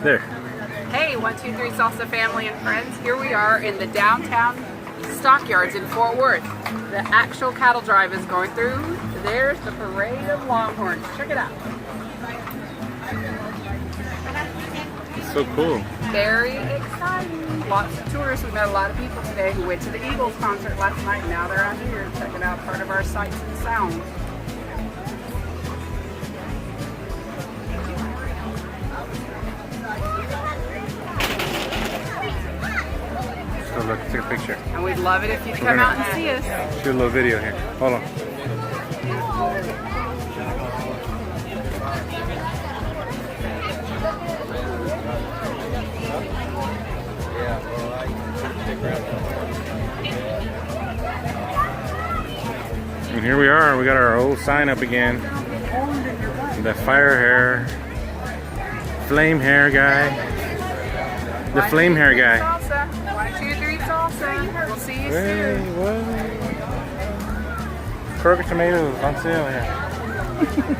There. Hey, 123 Salsa family and friends. Here we are in the downtown Stockyards in Fort Worth. The actual cattle drive is going through. There's the parade of longhorns. Check it out. It's so cool. Very exciting. Lots of tourists. We met a lot of people today who went to the Eagles concert last night. Now they're out here checking out part of our sights and sounds. So look, take a picture. And we'd love it if you'd come out and see us. Do a little video here. Hold on. And here we are. We got our old sign up again. The fire hair, flame hair guy. The flame hair guy. 123 Salsa. We'll see you Hey, soon. what? Kroger tomatoes on sale here.